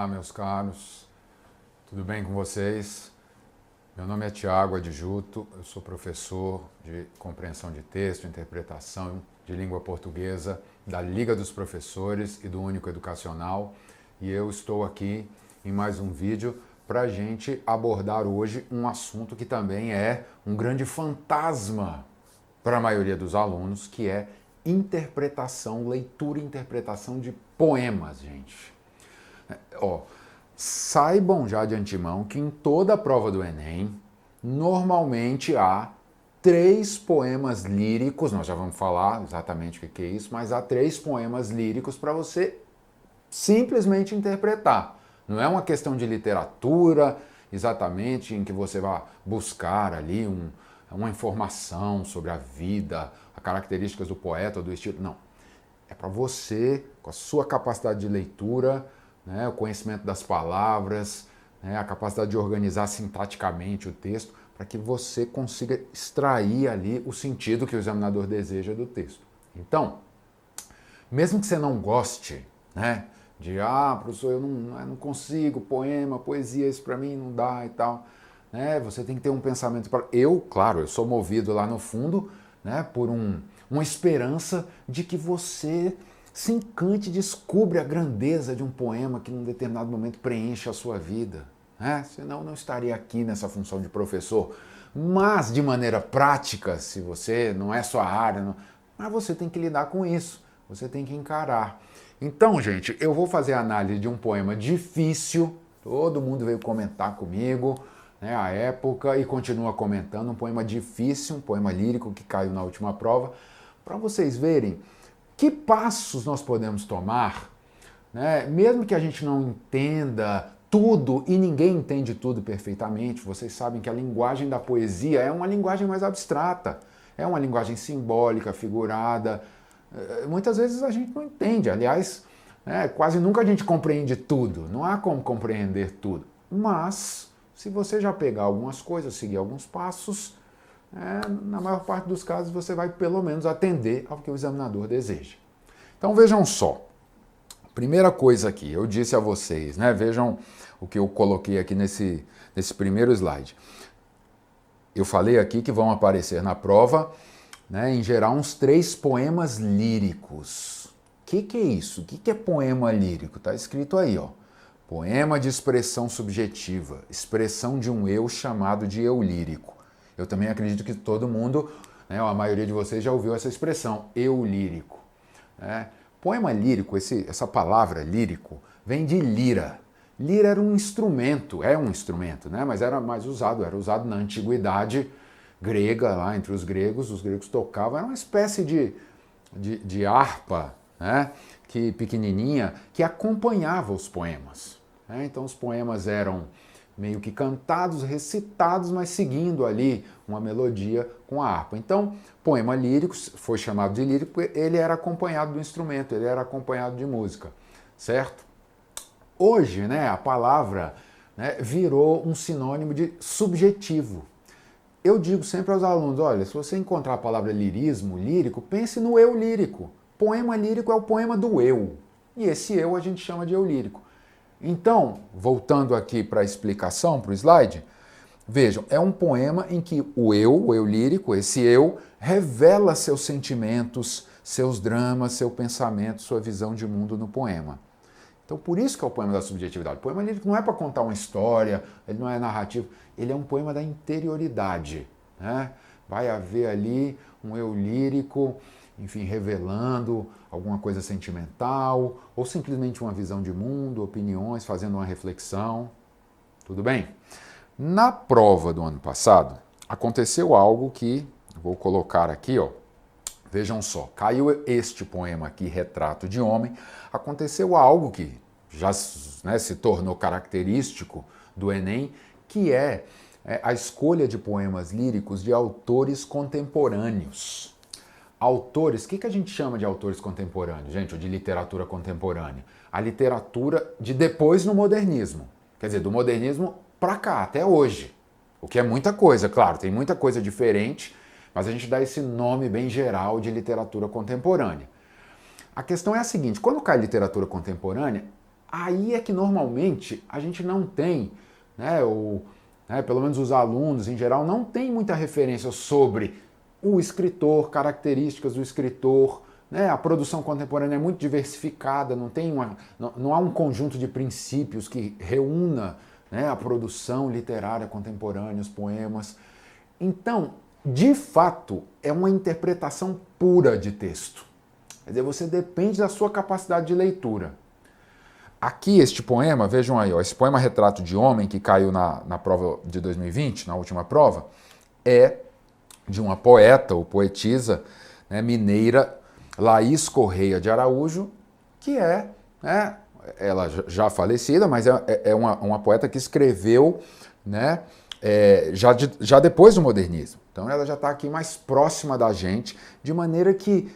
meus caros, tudo bem com vocês? Meu nome é Tiago Adjuto, eu sou professor de compreensão de texto, interpretação de língua portuguesa da Liga dos Professores e do Único Educacional, e eu estou aqui em mais um vídeo para a gente abordar hoje um assunto que também é um grande fantasma para a maioria dos alunos, que é interpretação, leitura e interpretação de poemas, gente. Saibam já de antemão que em toda a prova do Enem, normalmente há 3 poemas líricos, nós já vamos falar exatamente o que é isso, mas há 3 poemas líricos para você simplesmente interpretar. Não é uma questão de literatura, exatamente, em que você vai buscar ali uma informação sobre a vida, as características do poeta ou do estilo. Não. É para você, com a sua capacidade de leitura, né, o conhecimento das palavras, né, a capacidade de organizar sintaticamente o texto, para que você consiga extrair ali o sentido que o examinador deseja do texto. Então, mesmo que você não goste, né, professor, eu não consigo, poema, poesia, isso para mim não dá e tal, né, você tem que ter um pensamento para... Claro, eu sou movido lá no fundo, né, por uma esperança de que você se encante, descubra a grandeza de um poema que num determinado momento preenche a sua vida, né? Senão não estaria aqui nessa função de professor. Mas de maneira prática, se você não é sua área, mas você tem que lidar com isso, você tem que encarar. Então, gente, eu vou fazer a análise de um poema difícil, todo mundo veio comentar comigo, né, à época, e continua comentando, um poema difícil, um poema lírico que caiu na última prova, para vocês verem que passos nós podemos tomar, né? Mesmo que a gente não entenda tudo, e ninguém entende tudo perfeitamente, vocês sabem que a linguagem da poesia é uma linguagem mais abstrata, é uma linguagem simbólica, figurada. Muitas vezes a gente não entende, aliás, quase nunca a gente compreende tudo, não há como compreender tudo. Mas, se você já pegar algumas coisas, seguir alguns passos, na maior parte dos casos você vai pelo menos atender ao que o examinador deseja. Então vejam só, primeira coisa aqui, eu disse a vocês, né, vejam o que eu coloquei aqui nesse primeiro slide. Eu falei aqui que vão aparecer na prova, né, em geral, uns 3 poemas líricos. O que é isso? O que é poema lírico? Está escrito aí, ó. Poema de expressão subjetiva, expressão de um eu chamado de eu lírico. Eu também acredito que todo mundo, né, a maioria de vocês já ouviu essa expressão, eu lírico. Poema lírico, essa palavra lírico, vem de lira. Lira era um instrumento, é um instrumento, né, mas era usado na antiguidade grega, lá entre os gregos tocavam, era uma espécie de harpa, né, pequenininha, que acompanhava os poemas. Então os poemas eram meio que cantados, recitados, mas seguindo ali uma melodia com a harpa. Então, poema lírico, foi chamado de lírico porque ele era acompanhado do instrumento, ele era acompanhado de música, certo? Hoje, né, a palavra, né, virou um sinônimo de subjetivo. Eu digo sempre aos alunos, olha, se você encontrar a palavra lirismo, lírico, pense no eu lírico. Poema lírico é o poema do eu, e esse eu a gente chama de eu lírico. Então, voltando aqui para a explicação, para o slide, vejam, é um poema em que o eu lírico, esse eu, revela seus sentimentos, seus dramas, seu pensamento, sua visão de mundo no poema. Então, por isso que é o poema da subjetividade. O poema lírico não é para contar uma história, ele não é narrativo, ele é um poema da interioridade, né? Vai haver ali um eu lírico, enfim, revelando alguma coisa sentimental, ou simplesmente uma visão de mundo, opiniões, fazendo uma reflexão. Tudo bem? Na prova do ano passado, aconteceu algo que, vou colocar aqui, ó, vejam só, caiu este poema aqui, Retrato de Homem, aconteceu algo que já, né, se tornou característico do Enem, que é a escolha de poemas líricos de autores contemporâneos. Autores, o que a gente chama de autores contemporâneos, gente, ou de literatura contemporânea? A literatura de depois no modernismo. Quer dizer, do modernismo para cá, até hoje. O que é muita coisa, claro, tem muita coisa diferente, mas a gente dá esse nome bem geral de literatura contemporânea. A questão é a seguinte, quando cai literatura contemporânea, Aí é que normalmente a gente não tem, né, pelo menos os alunos em geral, não tem muita referência sobre o escritor, características do escritor, né? A produção contemporânea é muito diversificada, não há um conjunto de princípios que reúna, né, a produção literária contemporânea, os poemas. Então, de fato, é uma interpretação pura de texto. Quer dizer, você depende da sua capacidade de leitura. Aqui, este poema, vejam aí, ó, esse poema Retrato de Homem, que caiu na prova de 2020, na última prova, é de uma poeta ou poetisa, né, mineira, Laís Correia de Araújo, que é, né, ela já falecida, mas é uma poeta que escreveu, né, já depois do modernismo. Então ela já está aqui mais próxima da gente, de maneira que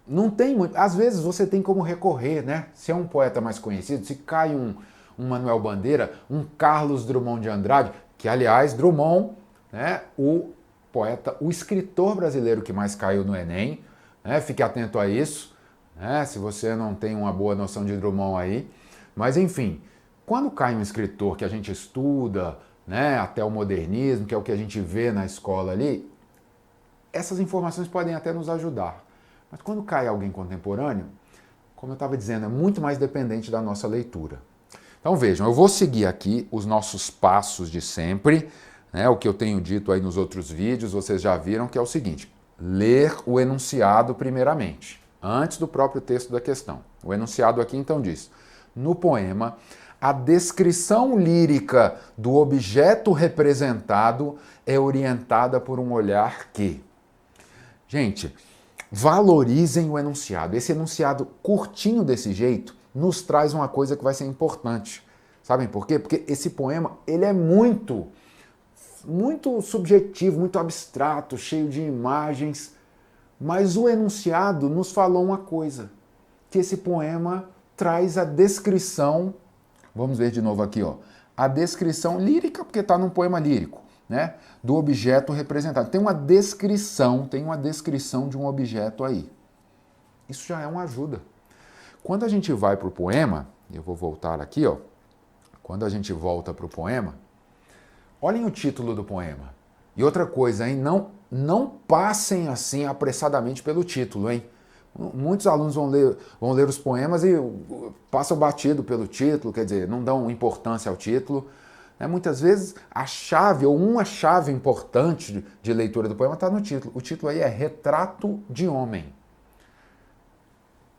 não tem muito. Às vezes você tem como recorrer, né? Se é um poeta mais conhecido, se cai um Manuel Bandeira, um Carlos Drummond de Andrade, que aliás, Drummond, né, o poeta, o escritor brasileiro que mais caiu no Enem, né? Fique atento a isso, né? Se você não tem uma boa noção de Drummond aí. Mas enfim, quando cai um escritor que a gente estuda, né, até o modernismo, que é o que a gente vê na escola ali, essas informações podem até nos ajudar. Mas quando cai alguém contemporâneo, como eu estava dizendo, é muito mais dependente da nossa leitura. Então vejam, eu vou seguir aqui os nossos passos de sempre, né, o que eu tenho dito aí nos outros vídeos, vocês já viram, que é o seguinte: ler o enunciado primeiramente, antes do próprio texto da questão. O enunciado aqui então diz: no poema, a descrição lírica do objeto representado é orientada por um olhar que... Gente, valorizem o enunciado. Esse enunciado curtinho desse jeito nos traz uma coisa que vai ser importante. Sabem por quê? Porque esse poema, ele é muito subjetivo, muito abstrato, cheio de imagens, mas o enunciado nos falou uma coisa, que esse poema traz a descrição, vamos ver de novo aqui, ó, a descrição lírica, porque está num poema lírico, né, do objeto representado. Tem uma descrição de um objeto aí. Isso já é uma ajuda. Quando a gente vai para o poema, eu vou voltar aqui, ó, quando a gente volta para o poema, olhem o título do poema. E outra coisa, hein, não passem assim apressadamente pelo título, hein? Muitos alunos vão ler os poemas e passam batido pelo título, quer dizer, não dão importância ao título. Muitas vezes a chave, ou uma chave importante de leitura do poema está no título. O título aí é Retrato de Homem.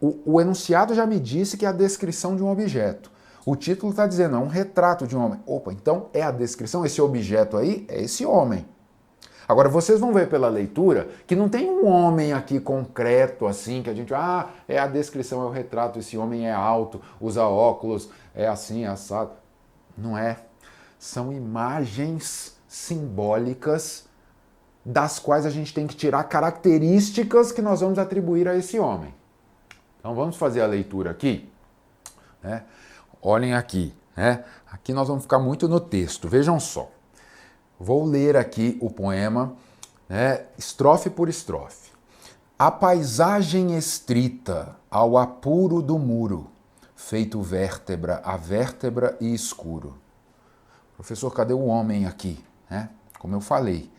O enunciado já me disse que é a descrição de um objeto. O título está dizendo, é um retrato de um homem. Opa, então é a descrição, esse objeto aí é esse homem. Agora, vocês vão ver pela leitura que não tem um homem aqui concreto, assim, que a gente... é a descrição, é o retrato, esse homem é alto, usa óculos, é assim, assado. Não é. São imagens simbólicas das quais a gente tem que tirar características que nós vamos atribuir a esse homem. Então, vamos fazer a leitura aqui, né? Olhem aqui, né? Aqui nós vamos ficar muito no texto, vejam só. Vou ler aqui o poema, né, estrofe por estrofe. A paisagem estrita ao apuro do muro, feito vértebra a vértebra e escuro. Professor, cadê o homem aqui? Como eu falei,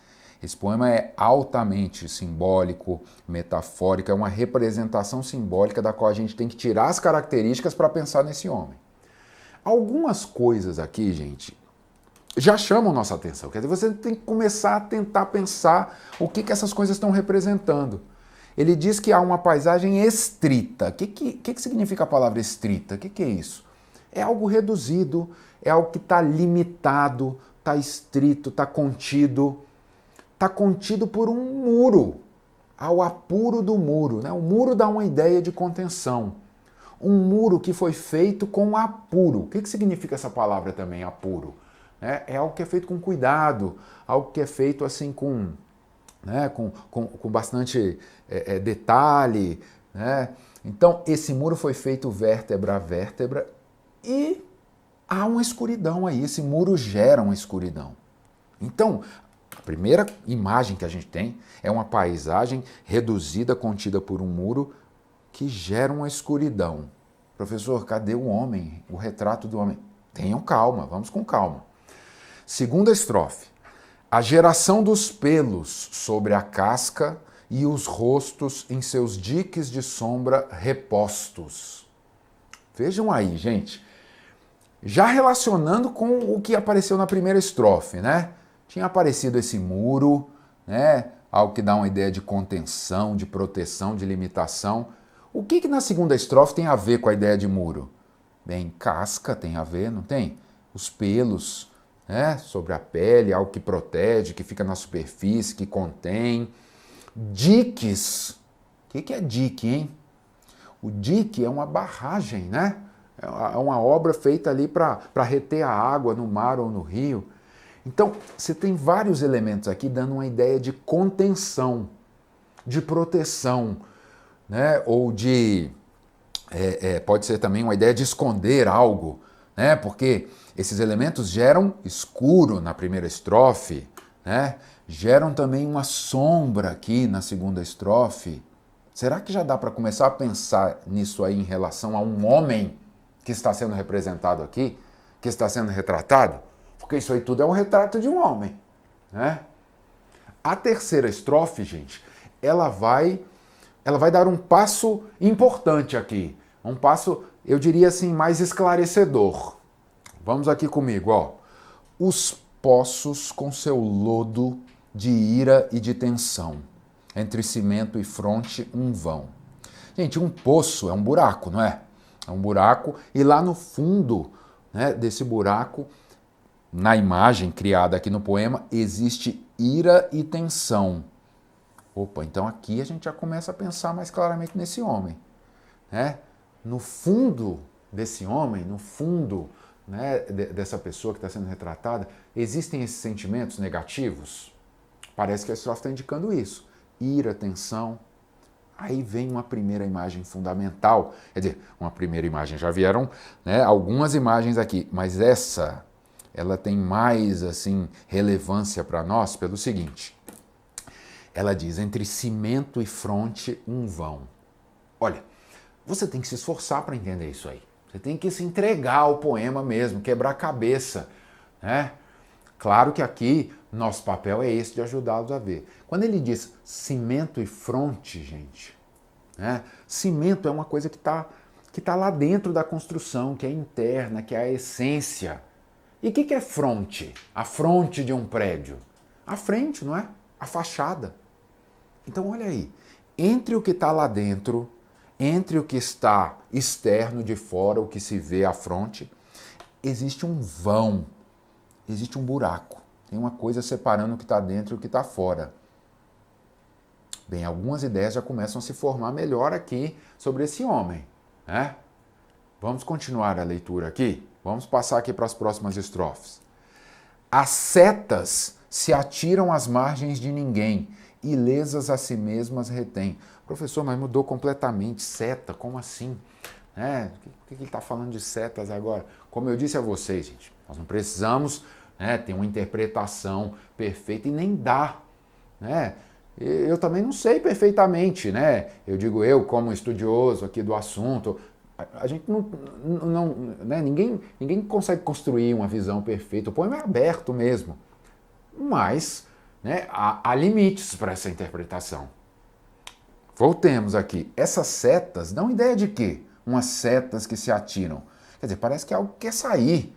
esse poema é altamente simbólico, metafórico, é uma representação simbólica da qual a gente tem que tirar as características para pensar nesse homem. Algumas coisas aqui, gente, já chamam nossa atenção. Quer dizer, você tem que começar a tentar pensar o que essas coisas estão representando. Ele diz que há uma paisagem estrita. O que significa a palavra estrita? O que é isso? É algo reduzido, é algo que está limitado, está estrito, está contido. Está contido por um muro, ao apuro do muro, né? O muro dá uma ideia de contenção. Um muro que foi feito com apuro. O que significa essa palavra também, apuro? É algo que é feito com cuidado, algo que é feito assim com bastante detalhe, né? Então, esse muro foi feito vértebra a vértebra e há uma escuridão aí, esse muro gera uma escuridão. Então, a primeira imagem que a gente tem é uma paisagem reduzida, contida por um muro que gera uma escuridão. Professor, cadê o homem? O retrato do homem? Tenham calma, vamos com calma. Segunda estrofe. A geração dos pelos sobre a casca e os rostos em seus diques de sombra repostos. Vejam aí, gente. Já relacionando com o que apareceu na primeira estrofe, né? Tinha aparecido esse muro, né? Algo que dá uma ideia de contenção, de proteção, de limitação. O que na segunda estrofe tem a ver com a ideia de muro? Bem, casca tem a ver, não tem? Os pelos, né? Sobre a pele, algo que protege, que fica na superfície, que contém. Diques. O que é dique, hein? O dique é uma barragem, né? É uma obra feita ali para reter a água no mar ou no rio. Então, você tem vários elementos aqui dando uma ideia de contenção, de proteção, né? Ou de... pode ser também uma ideia de esconder algo, né? Porque esses elementos geram escuro na primeira estrofe, né? Geram também uma sombra aqui na segunda estrofe. Será que já dá para começar a pensar nisso aí em relação a um homem que está sendo representado aqui, que está sendo retratado? Porque isso aí tudo é um retrato de um homem, né? A terceira estrofe, gente, ela vai dar um passo importante aqui, um passo, eu diria assim, mais esclarecedor. Vamos aqui comigo, ó. Os poços com seu lodo de ira e de tensão, entre cimento e fronte um vão. Gente, um poço é um buraco, não é? É um buraco e lá no fundo, né, desse buraco, na imagem criada aqui no poema, existe ira e tensão. Opa, então aqui a gente já começa a pensar mais claramente nesse homem, né? No fundo desse homem, no fundo, né, dessa pessoa que está sendo retratada, existem esses sentimentos negativos? Parece que a estrofe está indicando isso. Ira, tensão. Aí vem uma primeira imagem fundamental. Quer dizer, uma primeira imagem. Já vieram, né, algumas imagens aqui, mas essa, ela tem mais assim relevância para nós pelo seguinte. Ela diz, entre cimento e fronte um vão. Olha, você tem que se esforçar para entender isso aí. Você tem que se entregar ao poema mesmo, quebrar a cabeça, né? Claro que aqui nosso papel é esse de ajudá-los a ver. Quando ele diz cimento e fronte, gente, né? Cimento é uma coisa que tá lá dentro da construção, que é interna, que é a essência. E o que é fronte? A fronte de um prédio. A frente, não é? A fachada. Então olha aí, entre o que está lá dentro, entre o que está externo de fora, o que se vê à fronte, existe um vão, existe um buraco. Tem uma coisa separando o que está dentro e o que está fora. Bem, algumas ideias já começam a se formar melhor aqui sobre esse homem, né? Vamos continuar a leitura aqui? Vamos passar aqui para as próximas estrofes. As setas se atiram às margens de ninguém, ilesas a si mesmas retém. Professor, mas mudou completamente. Seta, como assim? Por que ele está falando de setas agora? Como eu disse a vocês, gente, nós não precisamos, né, ter uma interpretação perfeita e nem dá, né? Eu também não sei perfeitamente, né? Eu digo eu, como estudioso aqui do assunto, a gente não né? Ninguém consegue construir uma visão perfeita. O poema é aberto mesmo, mas, né, há limites para essa interpretação. Voltemos aqui. Essas setas dão ideia de quê? Umas setas que se atiram. Quer dizer, parece que algo quer sair,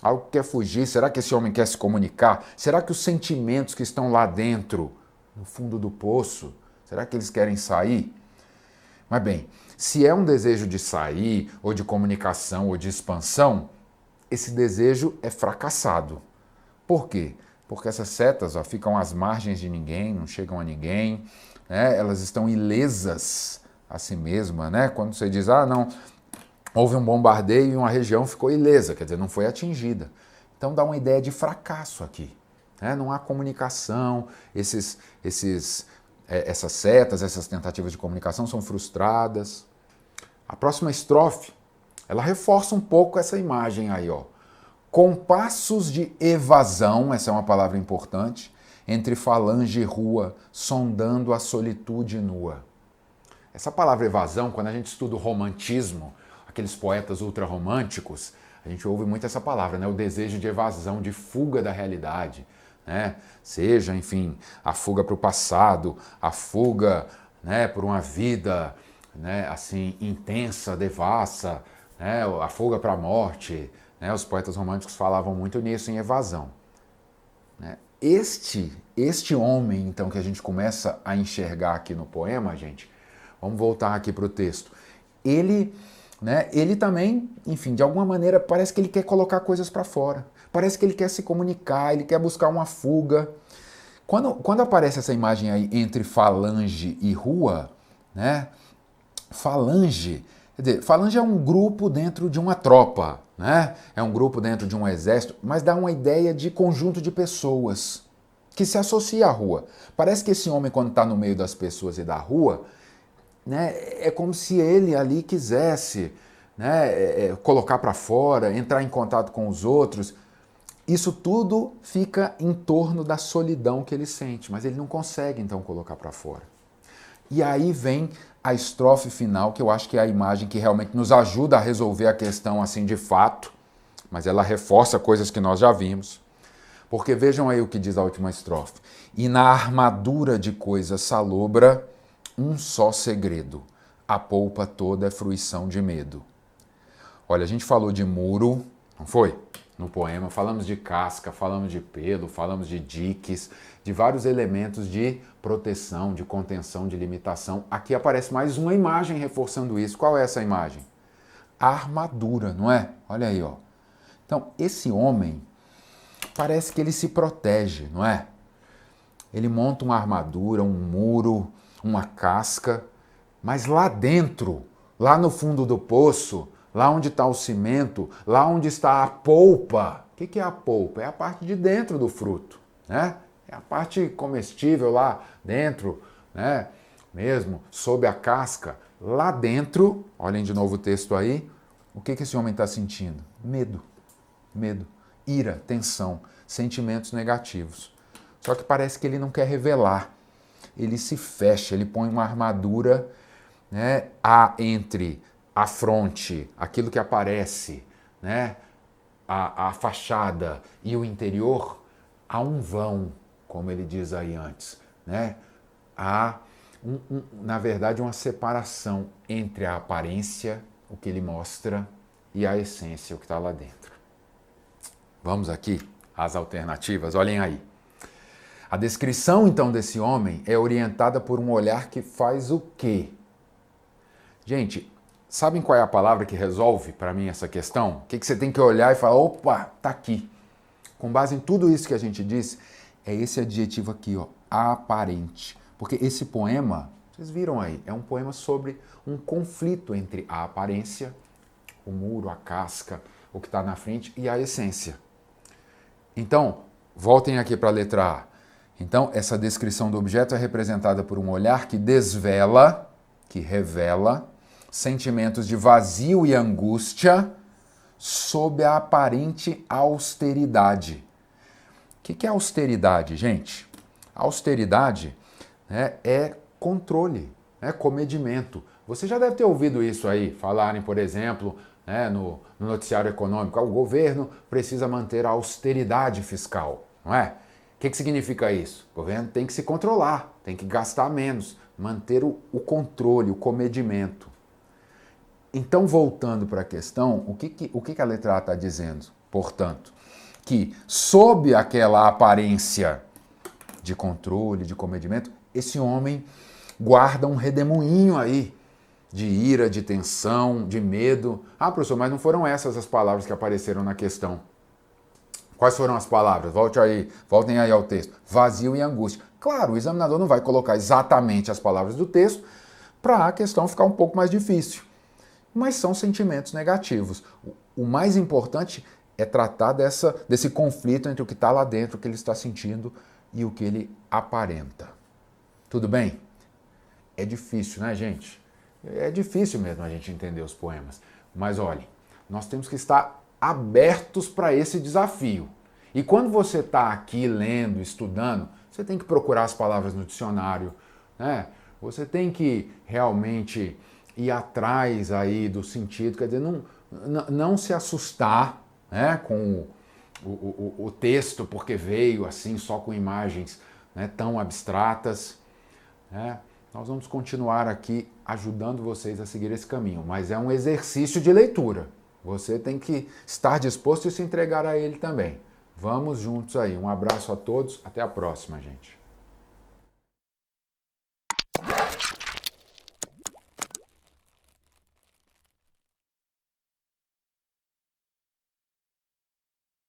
algo quer fugir. Será que esse homem quer se comunicar? Será que os sentimentos que estão lá dentro, no fundo do poço, será que eles querem sair? Mas bem, se é um desejo de sair, ou de comunicação, ou de expansão, esse desejo é fracassado. Por quê? Porque essas setas ficam às margens de ninguém, não chegam a ninguém, né? Elas estão ilesas a si mesma, né? Quando você diz, não, houve um bombardeio e uma região ficou ilesa, quer dizer, não foi atingida. Então dá uma ideia de fracasso aqui, né? Não há comunicação, essas setas, essas tentativas de comunicação são frustradas. A próxima estrofe, ela reforça um pouco essa imagem aí, ó. Compassos de evasão, essa é uma palavra importante, entre falange e rua, sondando a solitude nua. Essa palavra evasão, quando a gente estuda o romantismo, aqueles poetas ultrarromânticos, a gente ouve muito essa palavra, né? O desejo de evasão, de fuga da realidade, né? Seja, enfim, a fuga para o passado, a fuga, né, por uma vida, né, assim, intensa, devassa, né, a fuga para a morte, né? Os poetas românticos falavam muito nisso, em evasão, né? Este homem, então, que a gente começa a enxergar aqui no poema, gente, vamos voltar aqui para o texto, ele, né, ele também, enfim, de alguma maneira, parece que ele quer colocar coisas para fora, parece que ele quer se comunicar, ele quer buscar uma fuga. Quando aparece essa imagem aí entre falange e rua, né, falange, quer dizer, falange é um grupo dentro de uma tropa, né? É um grupo dentro de um exército, mas dá uma ideia de conjunto de pessoas que se associa à rua. Parece que esse homem, quando está no meio das pessoas e da rua, né, é como se ele ali quisesse, né, colocar para fora, entrar em contato com os outros. Isso tudo fica em torno da solidão que ele sente, mas ele não consegue então colocar para fora. E aí vem a estrofe final, que eu acho que é a imagem que realmente nos ajuda a resolver a questão assim de fato, mas ela reforça coisas que nós já vimos. Porque vejam aí o que diz a última estrofe. E na armadura de coisa salobra, um só segredo. A polpa toda é fruição de medo. Olha, a gente falou de muro, não foi? No poema, falamos de casca, falamos de pelo, falamos de diques, de vários elementos de proteção, de contenção, de limitação. Aqui aparece mais uma imagem reforçando isso. Qual é essa imagem? A armadura, não é? Olha aí, ó. Então, esse homem parece que ele se protege, não é? Ele monta uma armadura, um muro, uma casca, mas lá dentro, lá no fundo do poço, lá onde está o cimento, lá onde está a polpa. O que é a polpa? É a parte de dentro do fruto, né? É a parte comestível lá dentro, né? Mesmo, sob a casca. Lá dentro, olhem de novo o texto aí, o que esse homem está sentindo? Medo, medo, ira, tensão, sentimentos negativos. Só que parece que ele não quer revelar. Ele se fecha, ele põe uma armadura, né, entre a fronte, aquilo que aparece, né, a fachada e o interior, há um vão, como ele diz aí antes, né? Há, na verdade, uma separação entre a aparência, o que ele mostra, e a essência, o que está lá dentro. Vamos aqui às alternativas, olhem aí. A descrição, então, desse homem é orientada por um olhar que faz o quê? Gente, sabem qual é a palavra que resolve para mim essa questão? O que você tem que olhar e falar, opa, tá aqui. Com base em tudo isso que a gente disse, é esse adjetivo aqui, ó, aparente. Porque esse poema, vocês viram aí, é um poema sobre um conflito entre a aparência, o muro, a casca, o que está na frente e a essência. Então, voltem aqui para a letra A. Então, essa descrição do objeto é representada por um olhar que desvela, que revela, sentimentos de vazio e angústia sob a aparente austeridade. O que é austeridade, gente? Austeridade, né, é controle, é comedimento. Você já deve ter ouvido isso aí, falarem, por exemplo, né, no noticiário econômico, o governo precisa manter a austeridade fiscal, não é? O que significa isso? O governo tem que se controlar, tem que gastar menos, manter o controle, o comedimento. Então, voltando para a questão, o que a letra A está dizendo? Portanto, que sob aquela aparência de controle, de comedimento, esse homem guarda um redemoinho aí de ira, de tensão, de medo. Ah, professor, mas não foram essas as palavras que apareceram na questão. Quais foram as palavras? Voltem aí ao texto. Vazio e angústia. Claro, o examinador não vai colocar exatamente as palavras do texto para a questão ficar um pouco mais difícil. Mas são sentimentos negativos. O mais importante é tratar desse conflito entre o que está lá dentro, o que ele está sentindo e o que ele aparenta. Tudo bem? É difícil, né, gente? É difícil mesmo a gente entender os poemas. Mas olhem, nós temos que estar abertos para esse desafio. E quando você está aqui lendo, estudando, você tem que procurar as palavras no dicionário, né? Você tem que realmente ir atrás aí do sentido, quer dizer, não se assustar, né, com o texto, porque veio assim só com imagens, né, tão abstratas, né? Nós vamos continuar aqui ajudando vocês a seguir esse caminho, mas é um exercício de leitura. Você tem que estar disposto a se entregar a ele também. Vamos juntos aí. Um abraço a todos, até a próxima, gente.